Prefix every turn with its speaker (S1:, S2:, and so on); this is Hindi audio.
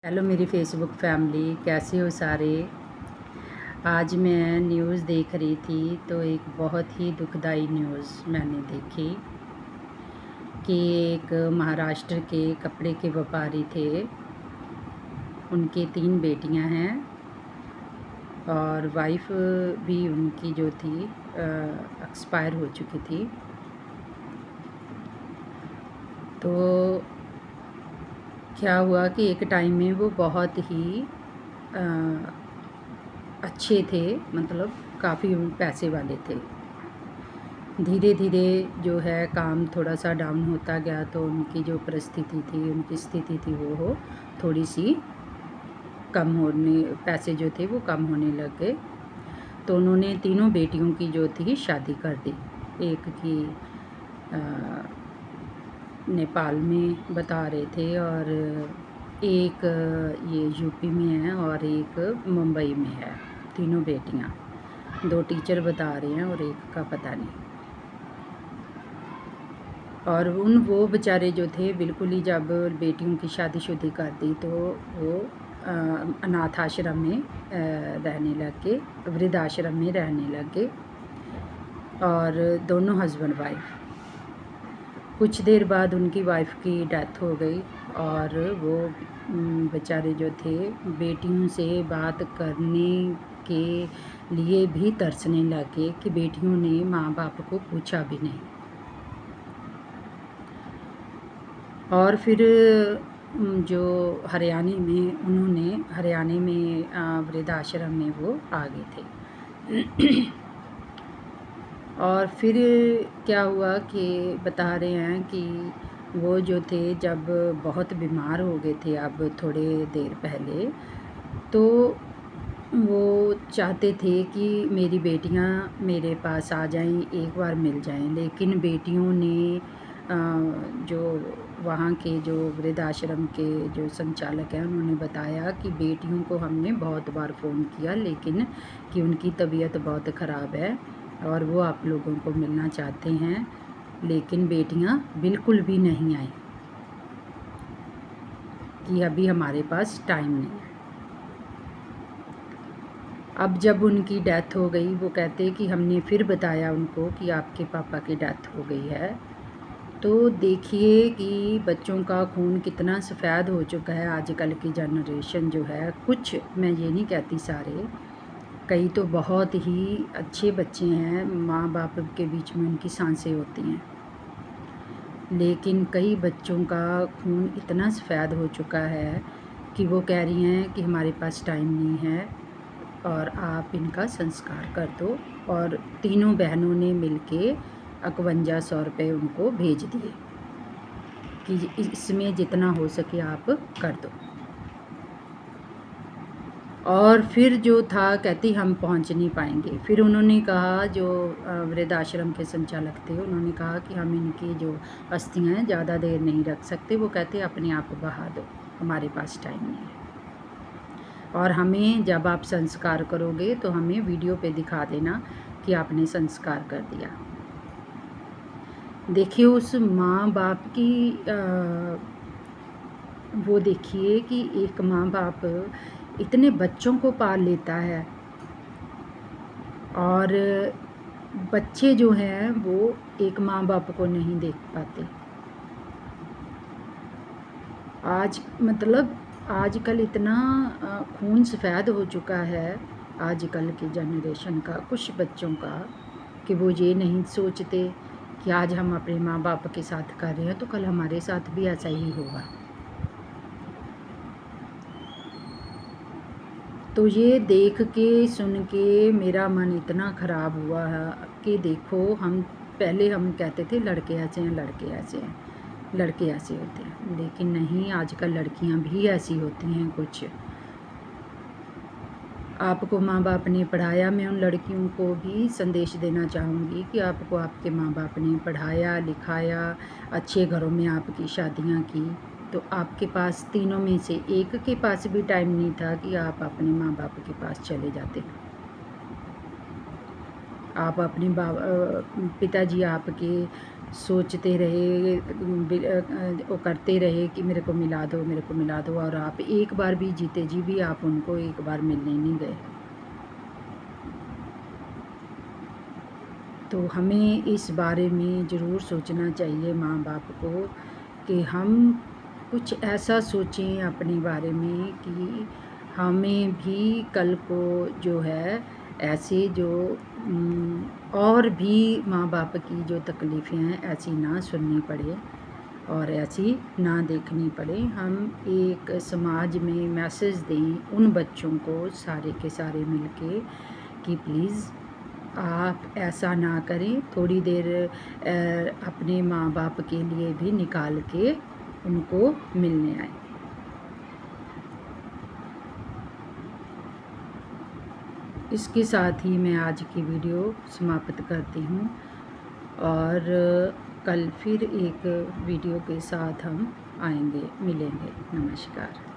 S1: हेलो मेरी फेसबुक फैमिली, कैसे हो सारे। आज मैं न्यूज़ देख रही थी तो एक बहुत ही दुखदाई न्यूज़ मैंने देखी कि एक महाराष्ट्र के कपड़े के व्यापारी थे। उनके 3 बेटियां हैं और वाइफ भी उनकी जो थी एक्सपायर हो चुकी थी। तो क्या हुआ कि एक टाइम में वो बहुत ही अच्छे थे, मतलब काफ़ी पैसे वाले थे। धीरे धीरे जो है काम थोड़ा सा डाउन होता गया तो उनकी जो परिस्थिति थी, उनकी स्थिति थी वो थोड़ी सी कम होने, पैसे जो थे वो कम होने लग गए। तो उन्होंने तीनों बेटियों की जो थी शादी कर दी। एक की नेपाल में बता रहे थे और एक ये यूपी में है और एक मुंबई में है। तीनों बेटियां, 2 टीचर बता रहे हैं और एक का पता नहीं। और वो बेचारे जो थे बिल्कुल ही, जब बेटियों की शादीशुदी कर दी तो वो अनाथ आश्रम में रहने लग गए, वृद्धाश्रम में रहने लग गए। और दोनों हस्बैंड वाइफ, कुछ देर बाद उनकी वाइफ की डेथ हो गई और वो बेचारे जो थे बेटियों से बात करने के लिए भी तरसने लगे कि बेटियों ने माँ बाप को पूछा भी नहीं। और फिर जो हरियाणा में वृद्धाश्रम में वो आ गए थे। और फिर क्या हुआ कि बता रहे हैं कि वो जो थे जब बहुत बीमार हो गए थे, अब थोड़े देर पहले, तो वो चाहते थे कि मेरी बेटियां मेरे पास आ जाएं, एक बार मिल जाएं। लेकिन बेटियों ने जो वहाँ के जो वृद्धाश्रम के जो संचालक हैं उन्होंने बताया कि बेटियों को हमने बहुत बार फ़ोन किया, लेकिन कि उनकी तबीयत बहुत ख़राब है और वो आप लोगों को मिलना चाहते हैं, लेकिन बेटियां बिल्कुल भी नहीं आई कि अभी हमारे पास टाइम नहीं है। अब जब उनकी डेथ हो गई, वो कहते कि हमने फिर बताया उनको कि आपके पापा की डेथ हो गई है। तो देखिए कि बच्चों का खून कितना सफ़ेद हो चुका है। आजकल की जनरेशन जो है, कुछ, मैं ये नहीं कहती सारे, कई तो बहुत ही अच्छे बच्चे हैं, माँ बाप के बीच में उनकी सांसें होती हैं, लेकिन कई बच्चों का खून इतना सफ़ेद हो चुका है कि वो कह रही हैं कि हमारे पास टाइम नहीं है और आप इनका संस्कार कर दो। और तीनों बहनों ने मिलके 5100 रुपये उनको भेज दिए कि इसमें जितना हो सके आप कर दो। और फिर जो था, कहती हम पहुंच नहीं पाएंगे। फिर उन्होंने कहा, जो वृद्धाश्रम के संचालक थे, उन्होंने कहा कि हम इनकी जो अस्थियां हैं ज़्यादा देर नहीं रख सकते। वो कहते अपने आप बहा दो, हमारे पास टाइम नहीं है। और हमें जब आप संस्कार करोगे तो हमें वीडियो पे दिखा देना कि आपने संस्कार कर दिया। देखिए उस माँ बाप की वो देखिए कि एक माँ बाप इतने बच्चों को पाल लेता है और बच्चे जो हैं वो एक माँ बाप को नहीं देख पाते। आज मतलब आजकल इतना खून सफ़ेद हो चुका है आजकल की जनरेशन का, कुछ बच्चों का, कि वो ये नहीं सोचते कि आज हम अपने माँ बाप के साथ कर रहे हैं तो कल हमारे साथ भी ऐसा ही होगा। तो ये देख के सुन के मेरा मन इतना ख़राब हुआ है कि देखो, हम पहले हम कहते थे लड़के ऐसे हैं, लड़के ऐसे हैं, लड़के ऐसे होते हैं, लेकिन नहीं, आजकल लड़कियां भी ऐसी होती हैं कुछ। आपको माँ बाप ने पढ़ाया, मैं उन लड़कियों को भी संदेश देना चाहूँगी कि आपको आपके माँ बाप ने पढ़ाया लिखाया, अच्छे घरों में आपकी शादियाँ की, तो आपके पास तीनों में से एक के पास भी टाइम नहीं था कि आप अपने माँ बाप के पास चले जाते। आप अपने पिताजी आपके सोचते रहे, वो करते रहे कि मेरे को मिला दो, मेरे को मिला दो, और आप एक बार भी जीते जी भी आप उनको एक बार मिलने नहीं गए। तो हमें इस बारे में ज़रूर सोचना चाहिए माँ बाप को कि हम कुछ ऐसा सोचें अपने बारे में कि हमें भी कल को जो है ऐसे जो और भी माँ बाप की जो तकलीफ़ें हैं ऐसी ना सुननी पड़े और ऐसी ना देखनी पड़े। हम एक समाज में मैसेज दें उन बच्चों को सारे के सारे मिलके कि प्लीज़ आप ऐसा ना करें, थोड़ी देर अपने माँ बाप के लिए भी निकाल के उनको मिलने आएँ। इसके साथ ही मैं आज की वीडियो समाप्त करती हूँ और कल फिर एक वीडियो के साथ हम आएंगे, मिलेंगे। नमस्कार।